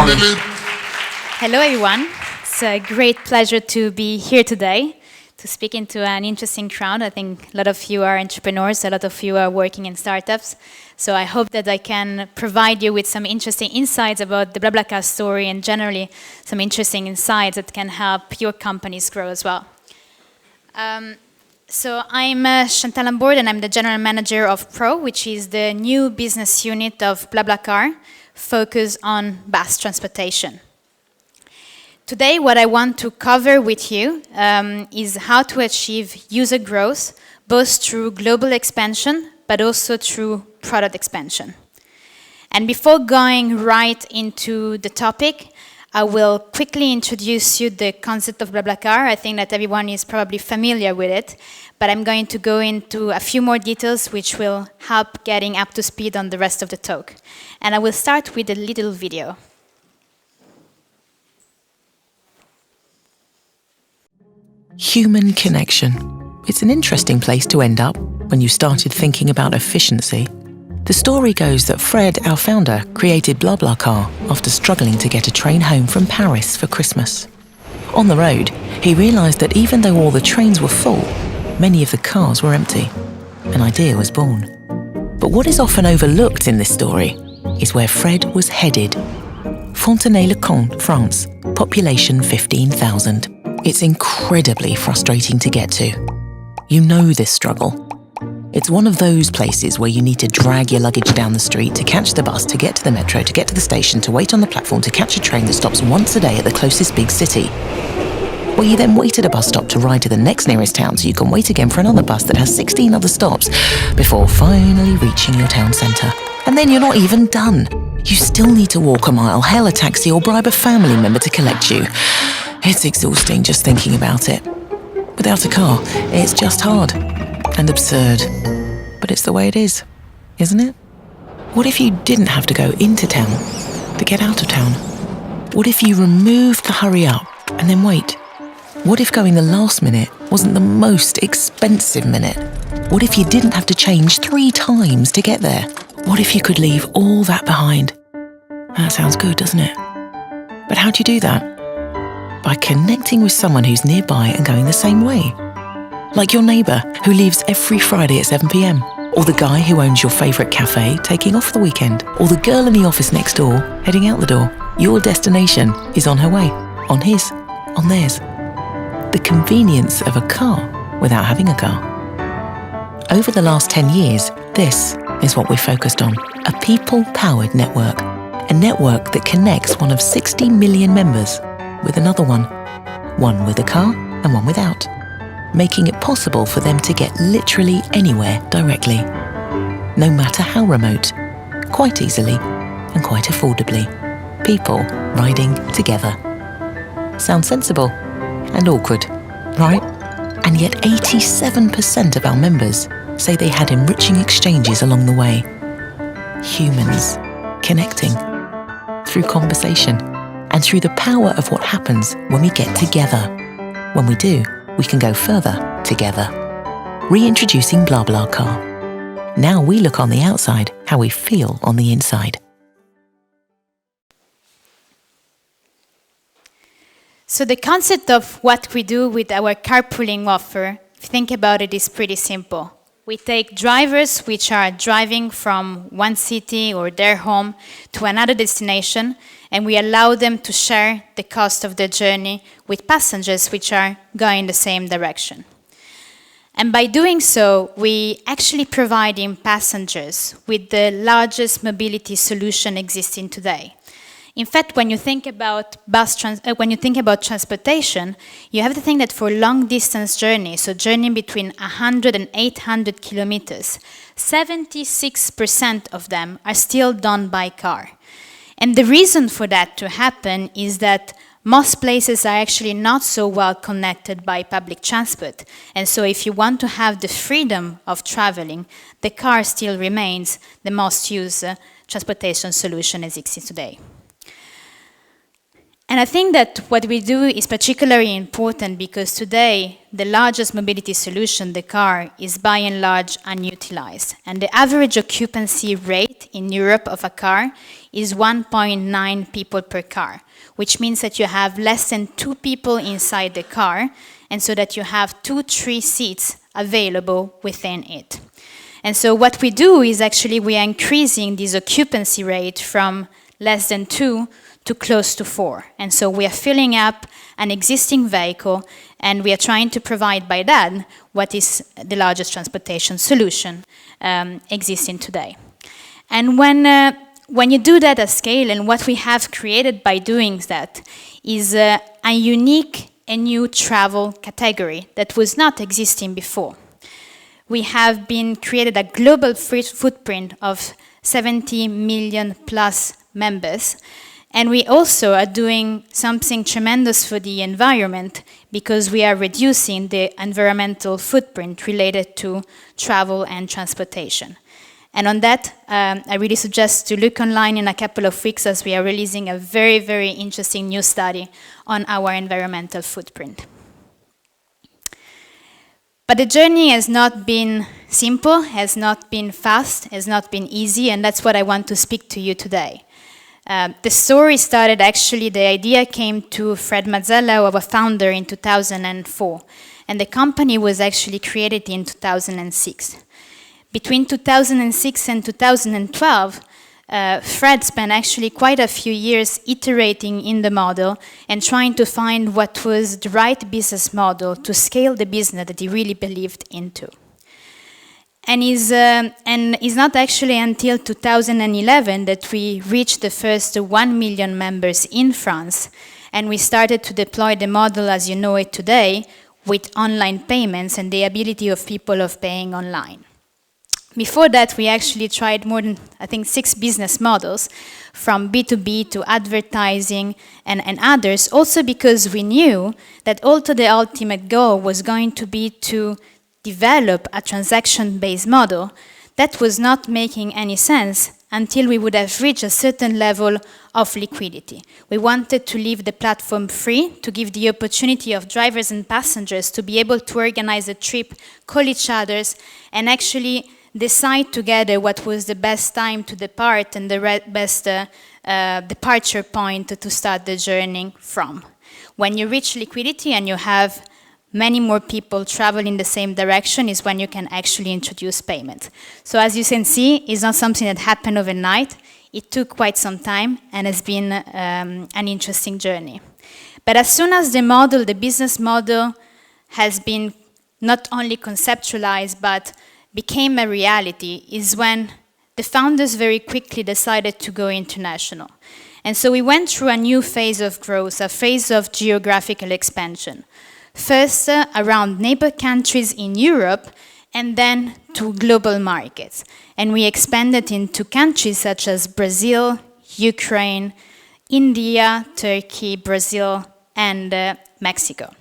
song. Hello everyone, it's a great pleasure to be here today to speak into an interesting crowd. I think a lot of you are entrepreneurs, a lot of you are working in startups, so I hope that I can provide you with some interesting insights about the BlaBlaCar story and generally some interesting insights that can help your companies grow as well. So I'm Chantal Ambord and I'm the General Manager of Pro, which is the new business unit of BlaBlaCar, focused on bus transportation. Today, what I want to cover with you is how to achieve user growth, both through global expansion, but also through product expansion. And before going right into the topic, I will quickly introduce you the concept of BlaBlaCar. I think that everyone is probably familiar with it, but I'm going to go into a few more details which will help getting up to speed on the rest of the talk. And I will start with a little video. Human connection. It's an interesting place to end up when you started thinking about efficiency. The story goes that Fred, our founder, created BlaBlaCar after struggling to get a train home from Paris for Christmas. On the road, he realized that even though all the trains were full, many of the cars were empty. An idea was born. But what is often overlooked in this story is where Fred was headed. Fontenay-le-Comte, France, population 15,000. It's incredibly frustrating to get to. You know this struggle. It's one of those places where you need to drag your luggage down the street to catch the bus, to get to the metro, to get to the station, to wait on the platform, to catch a train that stops once a day at the closest big city. Where you then wait at a bus stop to ride to the next nearest town so you can wait again for another bus that has 16 other stops before finally reaching your town centre. And then you're not even done. You still need to walk a mile, hail a taxi or bribe a family member to collect you. It's exhausting just thinking about it. Without a car, it's just hard. And absurd. But it's the way it is, isn't it? What if you didn't have to go into town to get out of town? What if you removed the hurry up and then wait? What if going the last minute wasn't the most expensive minute? What if you didn't have to change 3 times to get there? What if you could leave all that behind? That sounds good, doesn't it? But how do you do that? By connecting with someone who's nearby and going the same way. Like your neighbour who leaves every Friday at 7 p.m, or the guy who owns your favourite cafe taking off the weekend, or the girl in the office next door heading out the door. Your destination is on her way, on his, on theirs. The convenience of a car without having a car. Over the last 10 years, this is what we've focused on. A people-powered network. A network that connects one of 60 million members with another one. One with a car and one without. Making it possible for them to get literally anywhere directly, no matter how remote, quite easily and quite affordably. People riding together. Sounds sensible and awkward, right? And yet 87% of our members say they had enriching exchanges along the way. Humans connecting through conversation and through the power of what happens when we get together. When we do, we can go further together. Reintroducing BlaBlaCar. Now we look on the outside how we feel on the inside. So the concept of what we do with our carpooling offer, if you think about it, is pretty simple. We take drivers which are driving from one city or their home to another destination, and we allow them to share the cost of their journey with passengers which are going the same direction. And by doing so, we actually providing passengers with the largest mobility solution existing today. In fact, when you think about transportation, you have to think that for long distance journeys, so journey between 100 and 800 kilometers, 76% of them are still done by car. And the reason for that to happen is that most places are actually not so well connected by public transport. And so if you want to have the freedom of traveling, the car still remains the most used transportation solution as exists today. And I think that what we do is particularly important because today the largest mobility solution, the car, is by and large unutilized. And the average occupancy rate in Europe of a car is 1.9 people per car, which means that you have less than 2 people inside the car, and so that you have 2-3 seats available within it. And so what we do is actually we are increasing this occupancy rate from less than 2 to close to 4. And so we are filling up an existing vehicle, and we are trying to provide by that what is the largest transportation solution existing today. And when you do that at scale, and what we have created by doing that is a unique and new travel category that was not existing before. We have been created a global footprint of 70 million plus members. And we also are doing something tremendous for the environment because we are reducing the environmental footprint related to travel and transportation. And on that, I really suggest to look online in a couple of weeks as we are releasing a very, very interesting new study on our environmental footprint. But the journey has not been simple, has not been fast, has not been easy, and that's what I want to speak to you today. The story started, actually, the idea came to Fred Mazzella, our founder, in 2004. And the company was actually created in 2006. Between 2006 and 2012, Fred spent actually quite a few years iterating in the model and trying to find what was the right business model to scale the business that he really believed into. And it's not actually until 2011 that we reached the first 1 million members in France, and we started to deploy the model as you know it today with online payments and the ability of people of paying online. Before that, we actually tried more than, I think, 6 business models, from B2B to advertising and others, also because we knew that also the ultimate goal was going to be to develop a transaction-based model that was not making any sense until we would have reached a certain level of liquidity. We wanted to leave the platform free to give the opportunity of drivers and passengers to be able to organize a trip, call each other, and actually decide together what was the best time to depart and the best departure point to start the journey from. When you reach liquidity and you have many more people travel in the same direction is when you can actually introduce payment. So as you can see, it's not something that happened overnight. It took quite some time and has been an interesting journey. But as soon as the business model has been not only conceptualized, but became a reality, is when the founders very quickly decided to go international. And so we went through a new phase of growth, a phase of geographical expansion. First, around neighbor countries in Europe, and then to global markets. And we expanded into countries such as Brazil, Ukraine, India, Turkey, Brazil, and Mexico.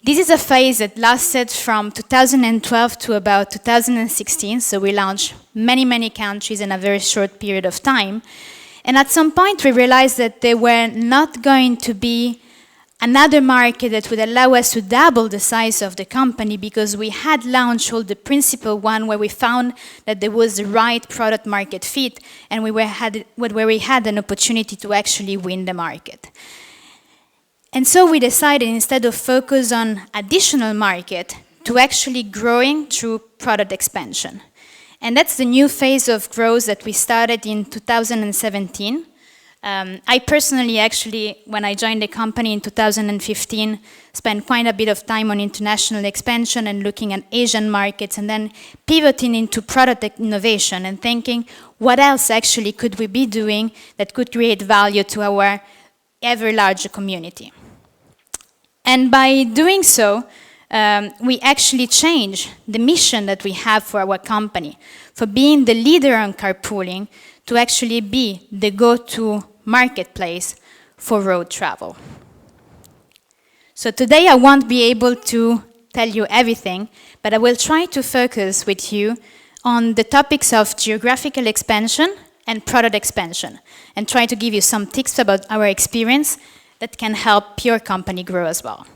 This is a phase that lasted from 2012 to about 2016, so we launched many, many countries in a very short period of time. And at some point, we realized that there were not going to be another market that would allow us to double the size of the company because we had launched all the principal one where we found that there was the right product market fit and where we had an opportunity to actually win the market. And so we decided, instead of focus on additional market, to actually growing through product expansion. And that's the new phase of growth that we started in 2017. I personally, actually, when I joined the company in 2015, spent quite a bit of time on international expansion and looking at Asian markets, and then pivoting into product innovation and thinking, what else actually could we be doing that could create value to our ever larger community? And by doing so, we actually changed the mission that we have for our company, for being the leader on carpooling, to actually be the go-to marketplace for road travel. So today I won't be able to tell you everything, but I will try to focus with you on the topics of geographical expansion and product expansion, and try to give you some tips about our experience that can help your company grow as well.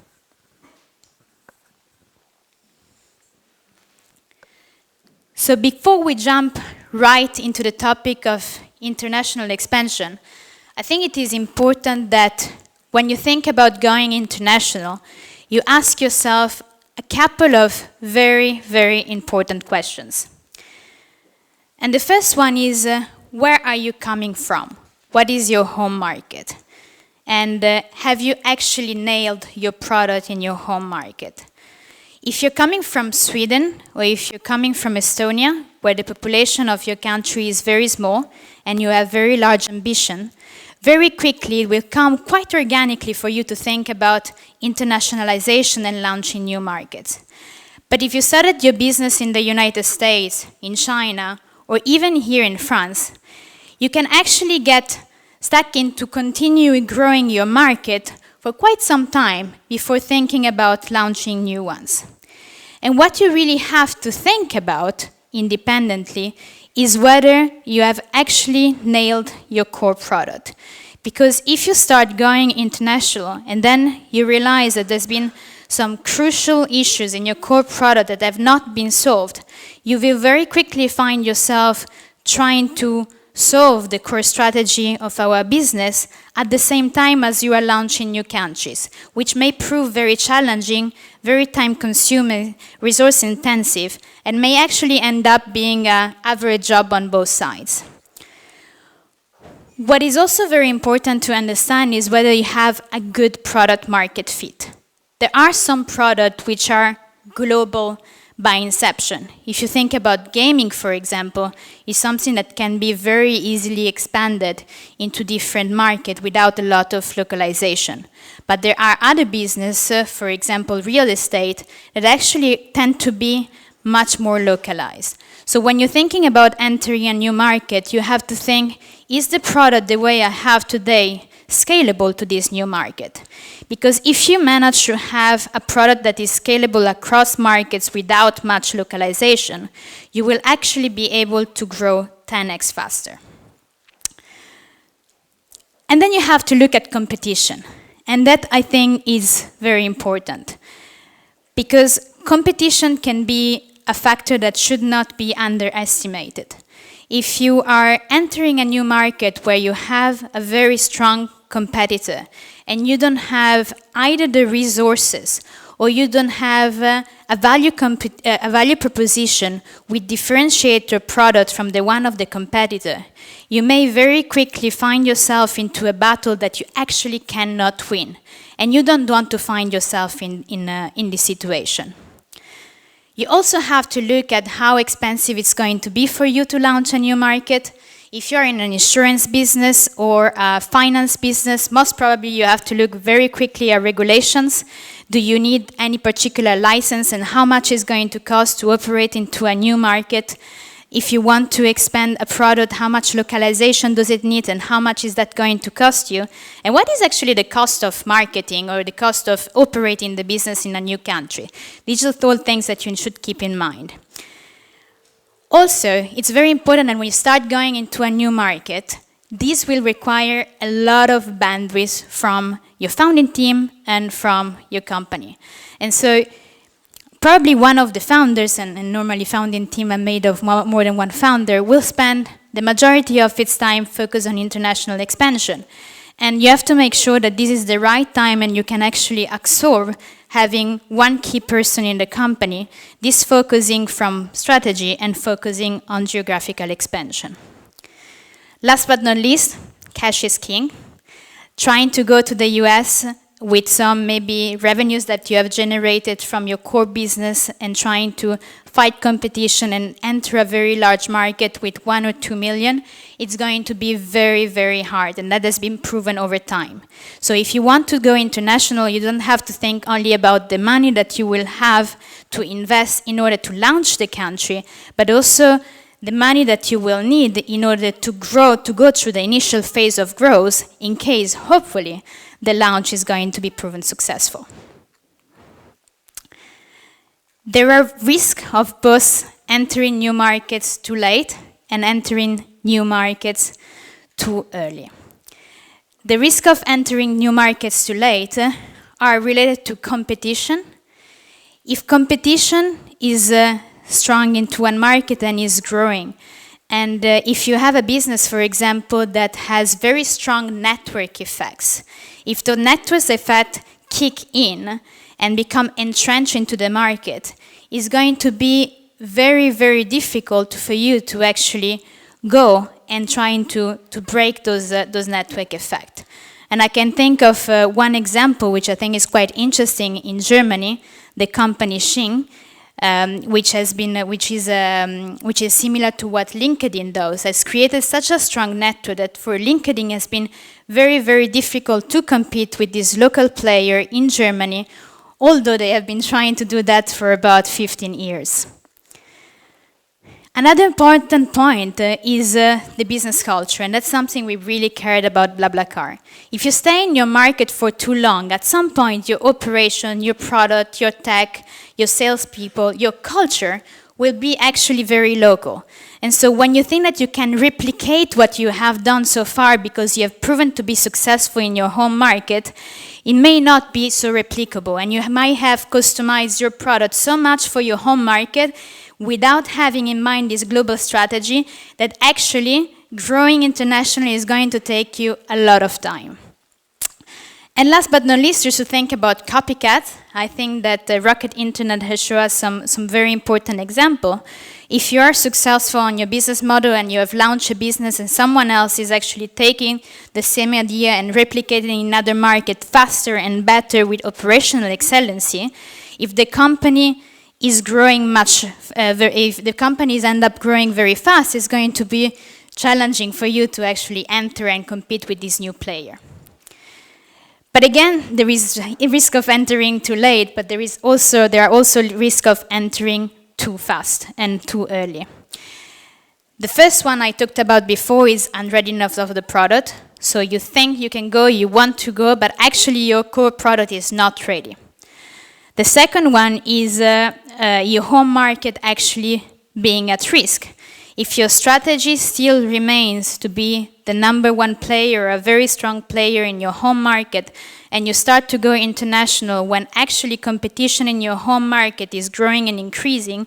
So before we jump right into the topic of international expansion, I think it is important that when you think about going international, you ask yourself a couple of very, very important questions. And the first one is, where are you coming from? What is your home market? And have you actually nailed your product in your home market? If you're coming from Sweden, or if you're coming from Estonia, where the population of your country is very small, and you have very large ambition, very quickly it will come quite organically for you to think about internationalization and launching new markets. But if you started your business in the United States, in China, or even here in France, you can actually get stuck into continue growing your market for quite some time before thinking about launching new ones. And what you really have to think about independently is whether you have actually nailed your core product. Because if you start going international and then you realize that there's been some crucial issues in your core product that have not been solved, you will very quickly find yourself trying to solve the core strategy of our business at the same time as you are launching new countries, which may prove very challenging, very time-consuming, resource-intensive, and may actually end up being an average job on both sides. What is also very important to understand is whether you have a good product-market fit. There are some products which are global by inception. If you think about gaming, for example, it's something that can be very easily expanded into different markets without a lot of localization. But there are other businesses, for example, real estate, that actually tend to be much more localized. So when you're thinking about entering a new market, you have to think, is the product the way I have today scalable to this new market? Because if you manage to have a product that is scalable across markets without much localization, you will actually be able to grow 10x faster. And then you have to look at competition. And that, I think, is very important. Because competition can be a factor that should not be underestimated. If you are entering a new market where you have a very strong competitor and you don't have either the resources or you don't have a value proposition which differentiates your product from the one of the competitor, you may very quickly find yourself into a battle that you actually cannot win. And you don't want to find yourself in this situation. You also have to look at how expensive it's going to be for you to launch a new market. If you're in an insurance business or a finance business, most probably you have to look very quickly at regulations. Do you need any particular license and how much is going to cost to operate into a new market? If you want to expand a product, how much localization does it need and how much is that going to cost you? And what is actually the cost of marketing or the cost of operating the business in a new country? These are all things that you should keep in mind. Also, it's very important that when you start going into a new market, this will require a lot of bandwidth from your founding team and from your company. And so probably one of the founders, and normally founding team are made of more than one founder, will spend the majority of its time focused on international expansion. And you have to make sure that this is the right time and you can actually absorb having one key person in the company, this focusing from strategy and focusing on geographical expansion. Last but not least, cash is king. Trying to go to the US with some maybe revenues that you have generated from your core business and trying to fight competition and enter a very large market with 1 or 2 million, it's going to be very, very hard, and that has been proven over time. So if you want to go international, you don't have to think only about the money that you will have to invest in order to launch the country, but also the money that you will need in order to grow, to go through the initial phase of growth in case, hopefully, the launch is going to be proven successful. There are risks of both entering new markets too late and entering new markets too early. The risk of entering new markets too late are related to competition. If competition is strong into one market and is growing, and if you have a business, for example, that has very strong network effects, if the network effect kick in and become entrenched into the market, it's going to be very, very difficult for you to actually go and trying to break those network effects. And I can think of one example, which I think is quite interesting in Germany, the company Xing, which is similar to what LinkedIn does, has created such a strong network that for LinkedIn has been very, very difficult to compete with this local player in Germany, although they have been trying to do that for about 15 years. Another important point is the business culture, and that's something we really cared about BlaBlaCar. If you stay in your market for too long, at some point your operation, your product, your tech, your salespeople, your culture will be actually very local. And so when you think that you can replicate what you have done so far because you have proven to be successful in your home market, it may not be so replicable, and you might have customized your product so much for your home market without having in mind this global strategy that actually growing internationally is going to take you a lot of time. And last but not least, just to think about copycat. I think that the Rocket Internet has shown us some very important example. If you are successful on your business model and you have launched a business and someone else is actually taking the same idea and replicating in another market faster and better with operational excellency, if the company is growing if the companies end up growing very fast, it's going to be challenging for you to actually enter and compete with this new player. But again, there is a risk of entering too late, but there are also risk of entering too fast and too early. The first one I talked about before is unreadiness of the product. So you think you can go, you want to go, but actually your core product is not ready. The second one is your home market actually being at risk. If your strategy still remains to be the number one player, a very strong player in your home market, and you start to go international when actually competition in your home market is growing and increasing,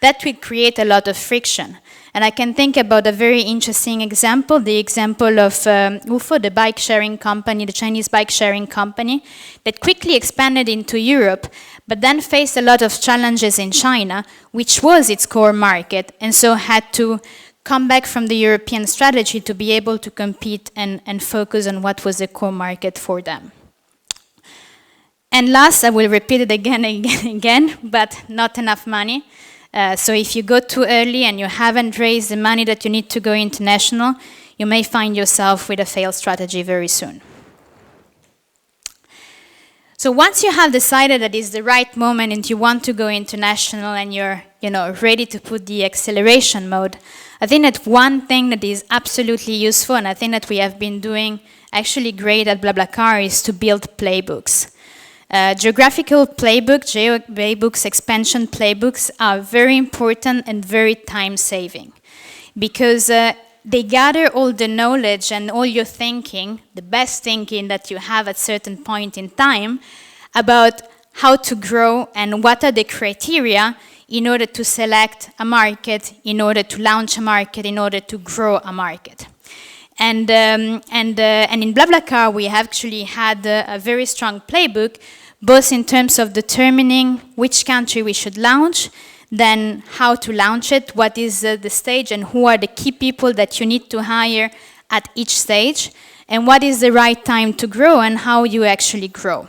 that will create a lot of friction. And I can think about a very interesting example, the example of UFO, the bike sharing company, the Chinese bike sharing company, that quickly expanded into Europe, but then faced a lot of challenges in China, which was its core market, and so had to come back from the European strategy to be able to compete and focus on what was the core market for them. And last, I will repeat it again and again, but not enough money. So if you go too early and you haven't raised the money that you need to go international, you may find yourself with a failed strategy very soon. So once you have decided that it's the right moment and you want to go international and you're ready to put the acceleration mode, I think that one thing that is absolutely useful, and I think that we have been doing actually great at BlaBlaCar, is to build playbooks. Geographical playbooks, expansion playbooks are very important and very time-saving because they gather all the knowledge and all your thinking, the best thinking that you have at certain point in time about how to grow and what are the criteria in order to select a market, in order to launch a market, in order to grow a market. And in BlaBlaCar, we actually had a very strong playbook, both in terms of determining which country we should launch, then how to launch it, what is the stage, and who are the key people that you need to hire at each stage, and what is the right time to grow and how you actually grow.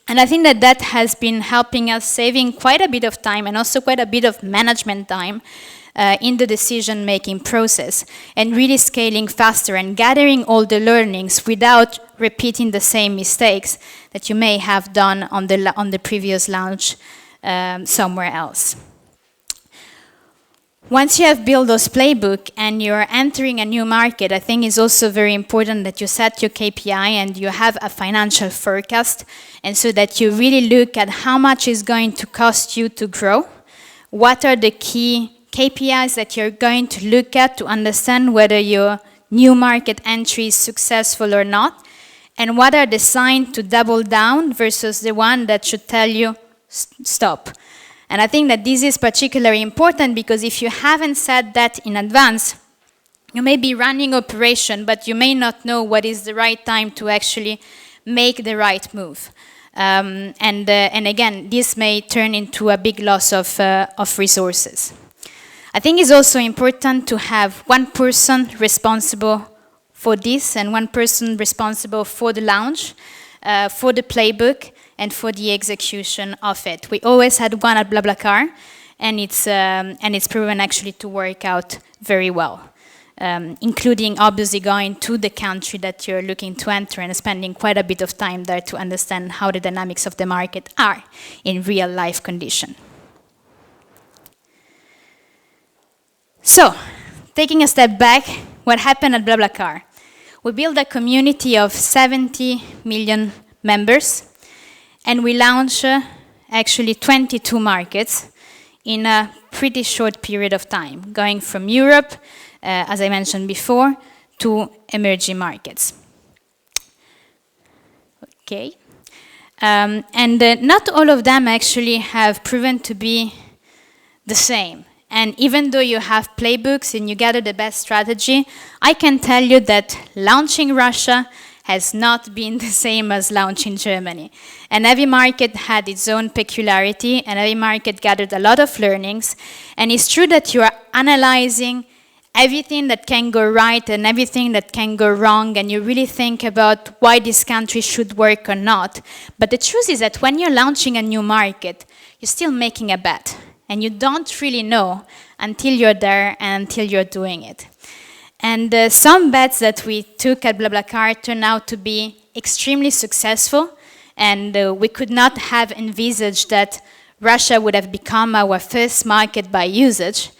And I think that that has been helping us saving quite a bit of time and also quite a bit of management time in the decision-making process, and really scaling faster and gathering all the learnings without repeating the same mistakes that you may have done on the previous launch somewhere else. Once you have built those playbook and you're entering a new market, I think it's also very important that you set your KPI and you have a financial forecast, and so that you really look at how much is going to cost you to grow, what are the key KPIs that you're going to look at to understand whether your new market entry is successful or not, and what are the signs to double down versus the one that should tell you stop. And I think that this is particularly important because if you haven't said that in advance, you may be running operation, but you may not know what is the right time to actually make the right move. And again, this may turn into a big loss of resources. I think it's also important to have one person responsible for this and one person responsible for the launch, for the playbook, and for the execution of it. We always had one at BlaBlaCar, and it's proven actually to work out very well, including obviously going to the country that you're looking to enter and spending quite a bit of time there to understand how the dynamics of the market are in real life condition. So, taking a step back, what happened at BlaBlaCar? We built a community of 70 million members, and we launched actually 22 markets in a pretty short period of time, going from Europe, as I mentioned before, to emerging markets. Okay. And not all of them actually have proven to be the same. And even though you have playbooks and you gather the best strategy, I can tell you that launching Russia has not been the same as launching Germany. And every market had its own peculiarity, and every market gathered a lot of learnings. And it's true that you are analyzing everything that can go right and everything that can go wrong, and you really think about why this country should work or not. But the truth is that when you're launching a new market, you're still making a bet. And you don't really know until you're there and until you're doing it. And some bets that we took at BlaBlaCar turned out to be extremely successful. And we could not have envisaged that Russia would have become our first market by usage.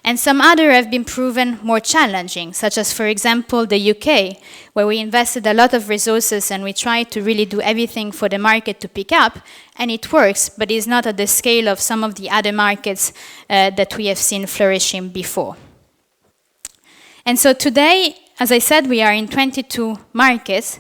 And some other have been proven more challenging, such as, for example, the UK, where we invested a lot of resources and we tried to really do everything for the market to pick up, and it works, but it's not at the scale of some of the other markets that we have seen flourishing before. And so today, as I said, we are in 22 markets,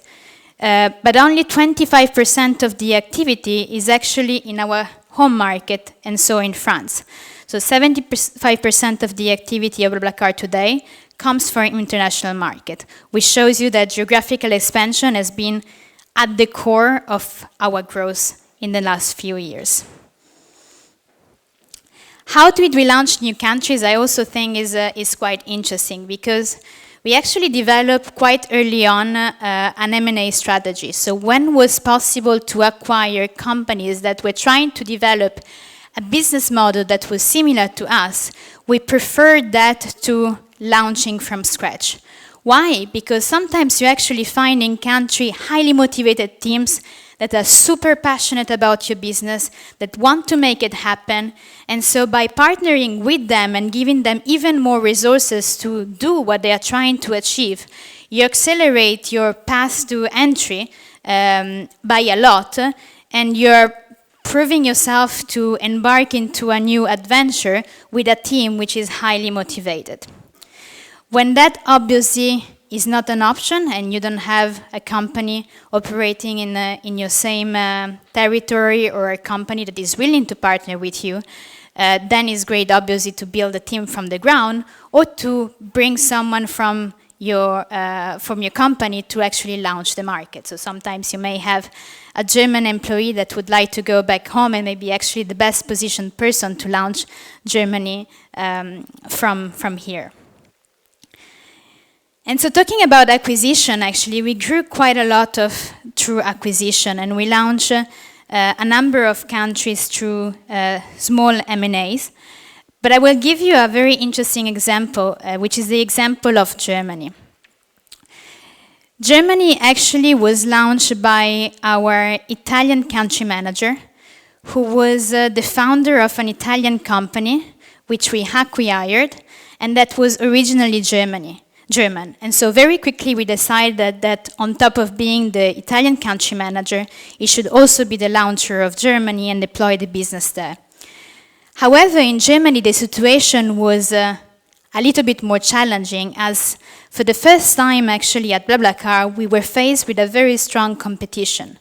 but only 25% of the activity is actually in our home market, and so in France. So 75% of the activity of BlaBlaCar today comes from international market, which shows you that geographical expansion has been at the core of our growth in the last few years. How did we launch new countries? I also think is quite interesting because we actually developed quite early on an M&A strategy. So when was possible to acquire companies that were trying to develop a business model that was similar to us, we preferred that to launching from scratch. Why? Because sometimes you actually find in country highly motivated teams that are super passionate about your business, that want to make it happen. And so by partnering with them and giving them even more resources to do what they are trying to achieve, you accelerate your path to entry by a lot, and you're proving yourself to embark into a new adventure with a team which is highly motivated. When that obviously is not an option and you don't have a company operating in your same territory or a company that is willing to partner with you, then it's great obviously to build a team from the ground or to bring someone from your company to actually launch the market. So sometimes you may have a German employee that would like to go back home and maybe actually the best positioned person to launch Germany from here. And so talking about acquisition, actually, we grew quite a lot through acquisition, and we launched a number of countries through small M&As. But I will give you a very interesting example, which is the example of Germany. Germany actually was launched by our Italian country manager, who was the founder of an Italian company, which we acquired, and that was originally German. And so very quickly we decided that on top of being the Italian country manager, he should also be the launcher of Germany and deploy the business there. However, in Germany, the situation was a little bit more challenging, as for the first time actually at BlaBlaCar, we were faced with a very strong competition.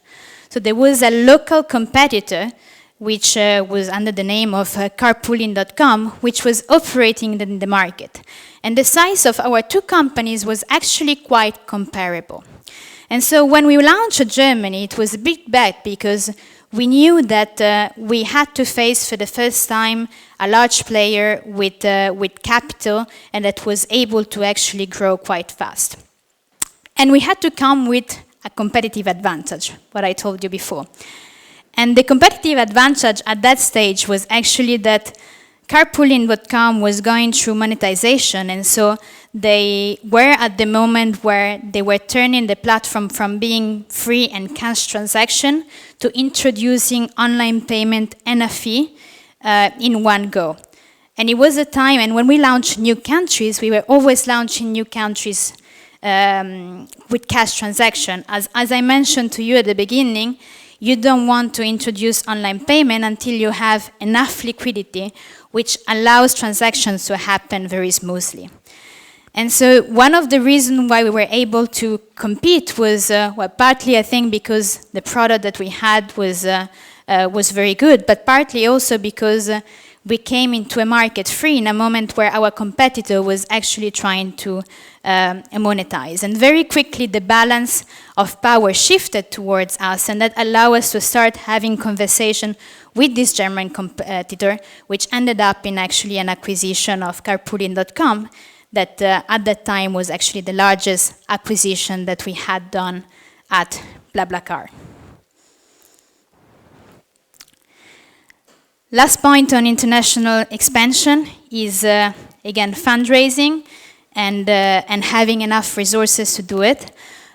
So there was a local competitor which was under the name of carpooling.com, which was operating in the market. And the size of our two companies was actually quite comparable. And so when we launched in Germany, it was a big bet because we knew that we had to face for the first time a large player with capital and that was able to actually grow quite fast. And we had to come with a competitive advantage, what I told you before. And the competitive advantage at that stage was actually that carpooling.com was going through monetization, and so they were at the moment where they were turning the platform from being free and cash transaction to introducing online payment and a fee in one go. And it was a time, and when we launched new countries, we were always launching new countries with cash transaction. As I mentioned to you at the beginning, you don't want to introduce online payment until you have enough liquidity, which allows transactions to happen very smoothly. And so one of the reasons why we were able to compete was, well, partly I think because the product that we had was very good, but partly also because we came into a market free in a moment where our competitor was actually trying to monetize. And very quickly the balance of power shifted towards us, and that allowed us to start having conversation with this German competitor, which ended up in actually an acquisition of carpooling.com that at that time was actually the largest acquisition that we had done at BlaBlaCar. Last point on international expansion is, again, fundraising and having enough resources to do it.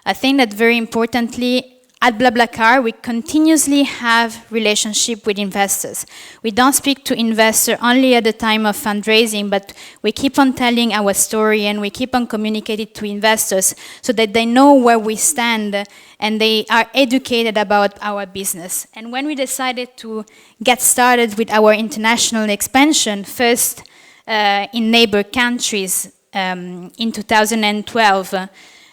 I think that very importantly, at BlaBlaCar, we continuously have relationship with investors. We don't speak to investors only at the time of fundraising, but we keep on telling our story and we keep on communicating to investors so that they know where we stand and they are educated about our business. And when we decided to get started with our international expansion, first in neighbor countries in 2012,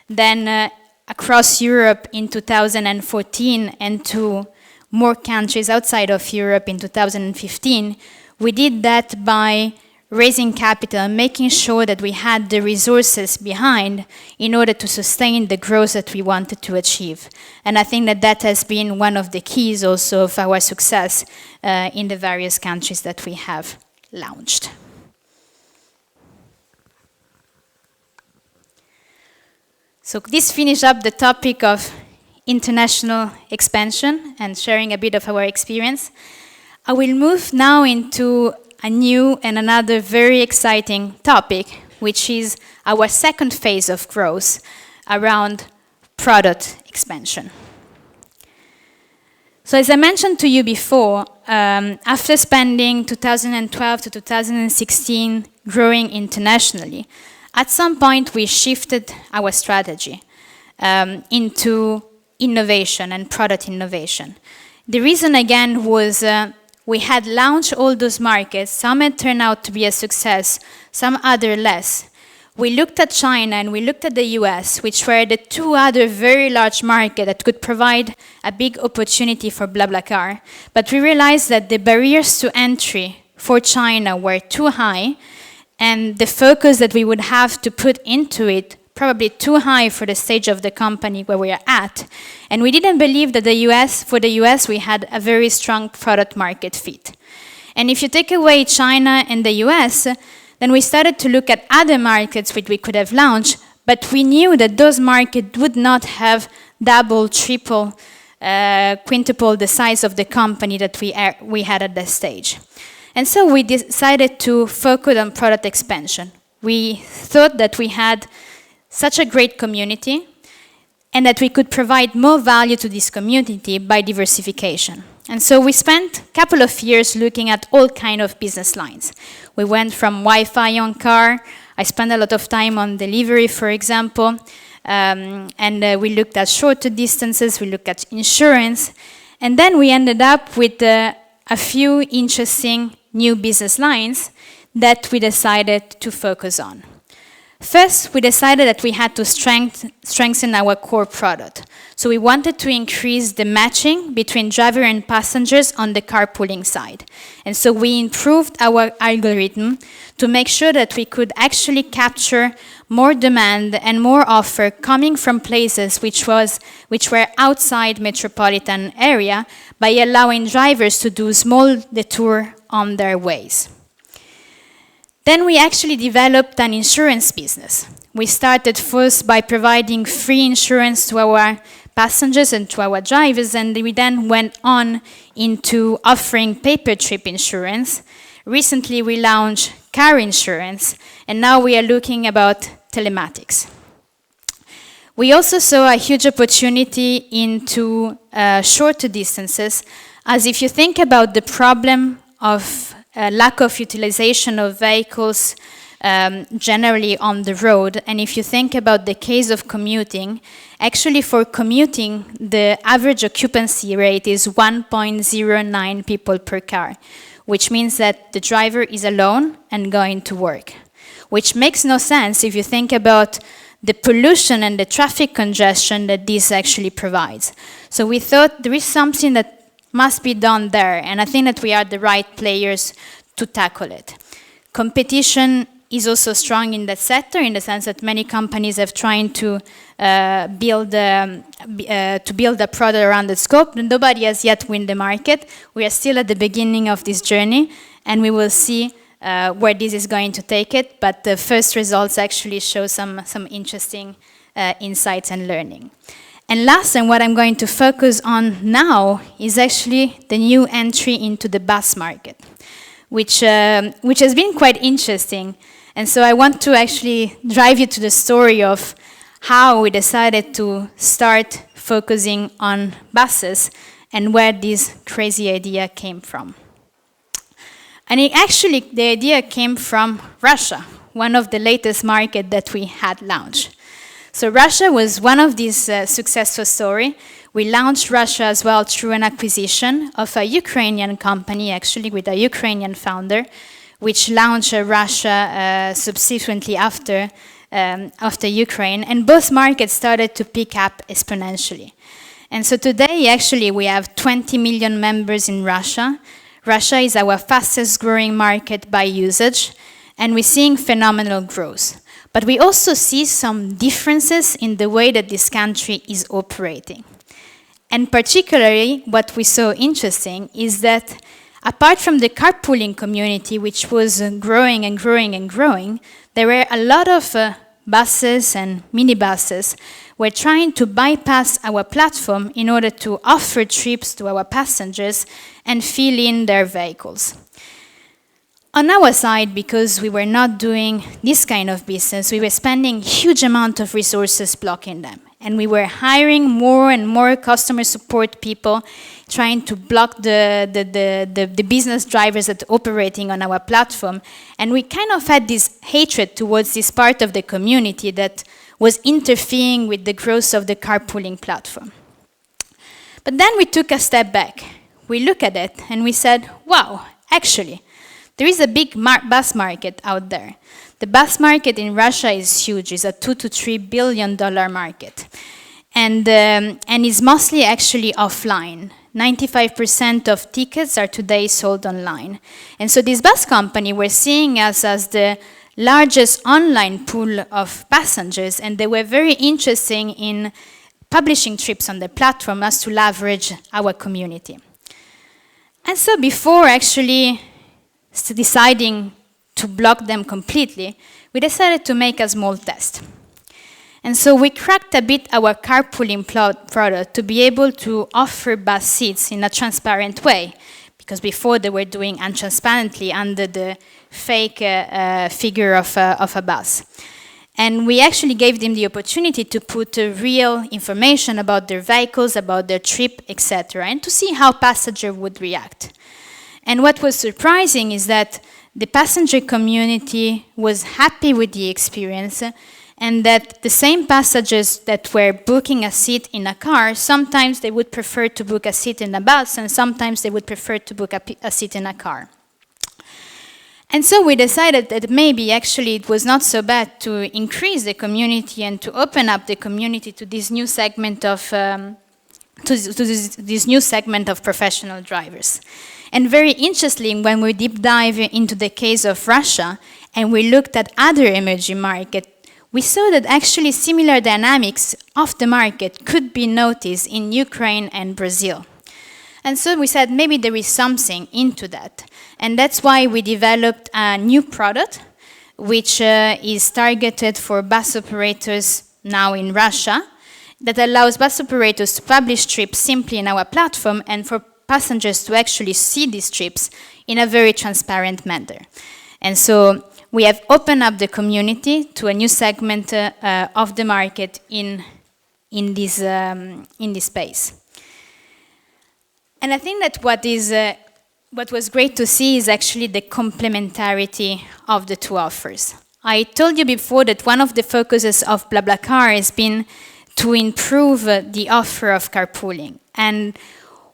then across Europe in 2014 and to more countries outside of Europe in 2015, we did that by raising capital, making sure that we had the resources behind in order to sustain the growth that we wanted to achieve. And I think that that has been one of the keys also of our success in the various countries that we have launched. So this finishes up the topic of international expansion and sharing a bit of our experience. I will move now into a new and another very exciting topic, which is our second phase of growth around product expansion. So as I mentioned to you before, after spending 2012 to 2016 growing internationally, at some point we shifted our strategy into innovation and product innovation. The reason again was we had launched all those markets, some had turned out to be a success, some other less. We looked at China and we looked at the US, which were the two other very large markets that could provide a big opportunity for BlaBlaCar. But we realized that the barriers to entry for China were too high, and the focus that we would have to put into it probably too high for the stage of the company where we are at. And we didn't believe that for the US, we had a very strong product market fit. And if you take away China and the US, then we started to look at other markets which we could have launched, but we knew that those markets would not have double, triple, quintuple the size of the company that we had at that stage. And so we decided to focus on product expansion. We thought that we had such a great community and that we could provide more value to this community by diversification. And so we spent a couple of years looking at all kinds of business lines. We went from Wi-Fi on car. I spent a lot of time on delivery, for example. And we looked at shorter distances. We looked at insurance. And then we ended up with a a few interesting new business lines that we decided to focus on. First, we decided that we had to strengthen our core product. So we wanted to increase the matching between driver and passengers on the carpooling side. And so we improved our algorithm to make sure that we could actually capture more demand and more offer coming from places which were outside metropolitan area by allowing drivers to do small detour on their ways. Then we actually developed an insurance business. We started first by providing free insurance to our passengers and to our drivers, and we then went on into offering pay-per-trip insurance. Recently, we launched car insurance, and now we are looking about telematics. We also saw a huge opportunity into shorter distances, as if you think about the problem of lack of utilization of vehicles generally on the road. And if you think about the case of commuting, actually for commuting, the average occupancy rate is 1.09 people per car, which means that the driver is alone and going to work, which makes no sense if you think about the pollution and the traffic congestion that this actually provides. So we thought there is something that must be done there, and I think that we are the right players to tackle it. Competition is also strong in that sector, in the sense that many companies have tried to build a product around the scope, and nobody has yet won the market. We are still at the beginning of this journey, and we will see where this is going to take it, but the first results actually show some interesting insights and learning. And last, and what I'm going to focus on now, is actually the new entry into the bus market, which has been quite interesting. And so I want to actually drive you to the story of how we decided to start focusing on buses and where this crazy idea came from. And the idea came from Russia, one of the latest markets that we had launched. So Russia was one of these successful stories. We launched Russia as well through an acquisition of a Ukrainian company, actually, with a Ukrainian founder, which launched Russia subsequently after Ukraine. And both markets started to pick up exponentially. And so today, actually, we have 20 million members in Russia. Russia is our fastest growing market by usage, and we're seeing phenomenal growth. But we also see some differences in the way that this country is operating. And particularly, what we saw interesting is that apart from the carpooling community, which was growing and growing and growing, there were a lot of buses and minibuses were trying to bypass our platform in order to offer trips to our passengers and fill in their vehicles. On our side, because we were not doing this kind of business, we were spending huge amount of resources blocking them. And we were hiring more and more customer support people, trying to block the business drivers that are operating on our platform. And we kind of had this hatred towards this part of the community that was interfering with the growth of the carpooling platform. But then we took a step back. We looked at it and we said, wow, actually, there is a big bus market out there. The bus market in Russia is huge. It's a $2 to $3 billion market. And it's mostly actually offline. 95% of tickets are today sold online. And so this bus company were seeing us as the largest online pool of passengers, and they were very interested in publishing trips on the platform as to leverage our community. And so before actually deciding to block them completely, we decided to make a small test. And so we cracked a bit our carpooling product to be able to offer bus seats in a transparent way, because before they were doing untransparently under the fake figure of a bus. And we actually gave them the opportunity to put real information about their vehicles, about their trip, etc., and to see how passengers would react. And what was surprising is that the passenger community was happy with the experience, and that the same passengers that were booking a seat in a car, sometimes they would prefer to book a seat in a bus, and sometimes they would prefer to book a seat in a car. And so we decided that maybe actually it was not so bad to increase the community and to open up the community to this new segment of this new segment of professional drivers. And very interestingly, when we deep dive into the case of Russia and we looked at other emerging markets, we saw that actually similar dynamics of the market could be noticed in Ukraine and Brazil. And so we said maybe there is something into that. And that's why we developed a new product, which is targeted for bus operators now in Russia, that allows bus operators to publish trips simply in our platform and for passengers to actually see these trips in a very transparent manner. And so we have opened up the community to a new segment of the market in this space. And I think that what was great to see is actually the complementarity of the two offers. I told you before that one of the focuses of BlaBlaCar has been to improve the offer of carpooling. And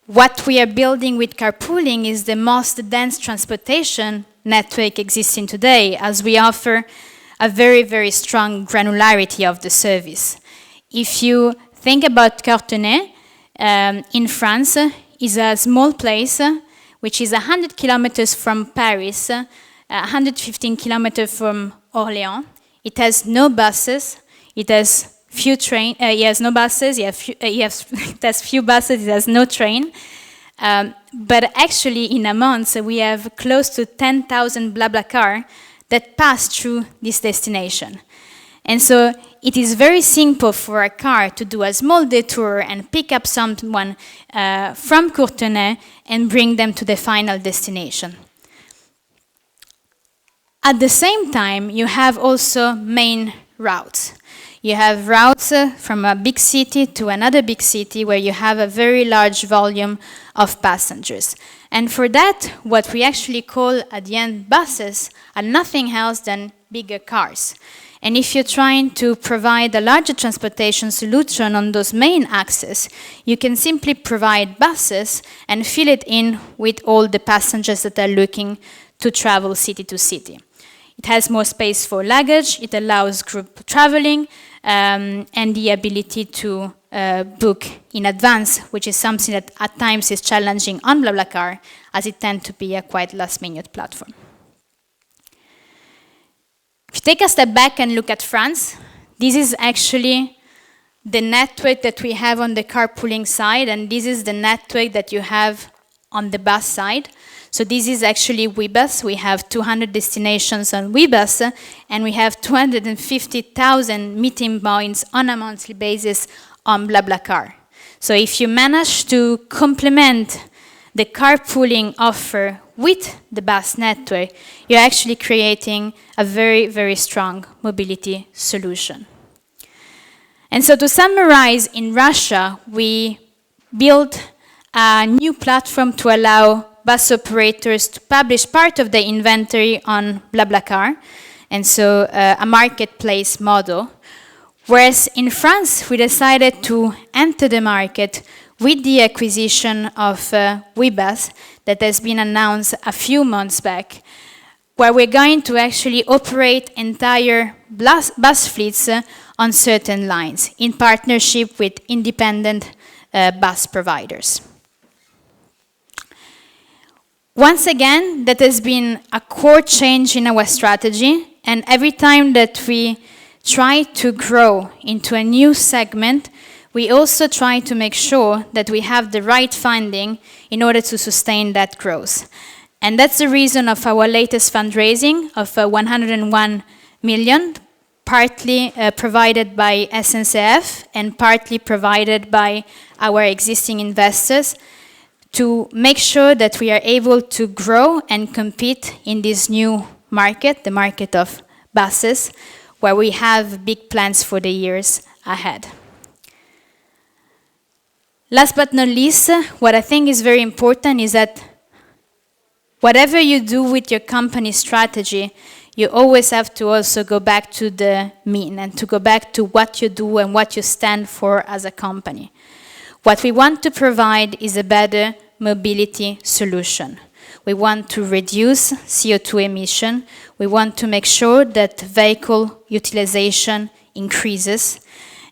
what we are building with carpooling is the most dense transportation network existing today, as we offer a very, very strong granularity of the service. If you think about Courtenay, in France, is a small place which is 100 kilometers from Paris, 115 kilometers from Orléans. It has no buses, it has few trains, it has no buses, it has few buses, it has no train. But actually in a month we have close to 10,000 BlaBlaCar that pass through this destination. And so it is very simple for a car to do a small detour and pick up someone from Courtenay and bring them to the final destination. At the same time, you have also main routes. You have routes from a big city to another big city where you have a very large volume of passengers. And for that, what we actually call at the end buses are nothing else than bigger cars. And if you're trying to provide a larger transportation solution on those main axes, you can simply provide buses and fill it in with all the passengers that are looking to travel city to city. It has more space for luggage, it allows group traveling, and the ability to book in advance, which is something that at times is challenging on BlaBlaCar, as it tends to be a quite last-minute platform. If you take a step back and look at France, this is actually the network that we have on the carpooling side, and this is the network that you have on the bus side. So this is actually Ouibus. We have 200 destinations on Ouibus, and we have 250,000 meeting points on a monthly basis on BlaBlaCar. So if you manage to complement the carpooling offer with the bus network, you're actually creating a very, very strong mobility solution. And so to summarize, in Russia, we built a new platform to allow bus operators to publish part of the inventory on BlaBlaCar, and so a marketplace model. Whereas in France, we decided to enter the market with the acquisition of Ouibus that has been announced a few months back, where we're going to actually operate entire bus fleets on certain lines in partnership with independent bus providers. Once again, that has been a core change in our strategy, and every time that we try to grow into a new segment, we also try to make sure that we have the right funding in order to sustain that growth. And that's the reason of our latest fundraising of 101 million, partly provided by SNCF and partly provided by our existing investors, to make sure that we are able to grow and compete in this new market, the market of buses, where we have big plans for the years ahead. Last but not least, what I think is very important is that whatever you do with your company strategy, you always have to also go back to the mean and to go back to what you do and what you stand for as a company. What we want to provide is a better mobility solution. We want to reduce CO2 emission. We want to make sure that vehicle utilization increases.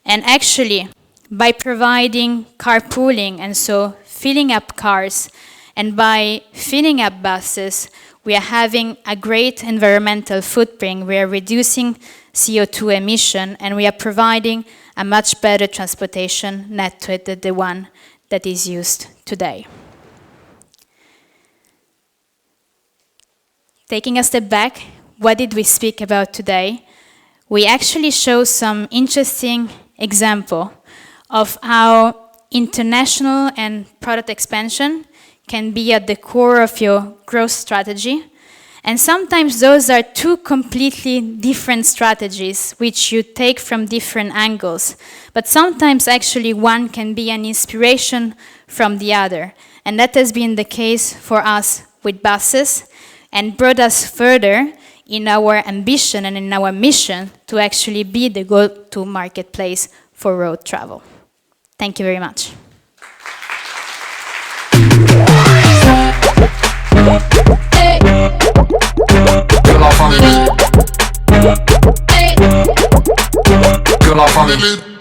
And actually, by providing carpooling and so filling up cars, and by filling up buses, we are having a great environmental footprint. We are reducing CO2 emission, and we are providing a much better transportation network than the one that is used today. Taking a step back, what did we speak about today? We actually show some interesting example of how international and product expansion can be at the core of your growth strategy. And sometimes those are two completely different strategies which you take from different angles. But sometimes actually one can be an inspiration from the other. And that has been the case for us with buses and brought us further in our ambition and in our mission to actually be the go-to marketplace for road travel. Thank you very much. Que la famille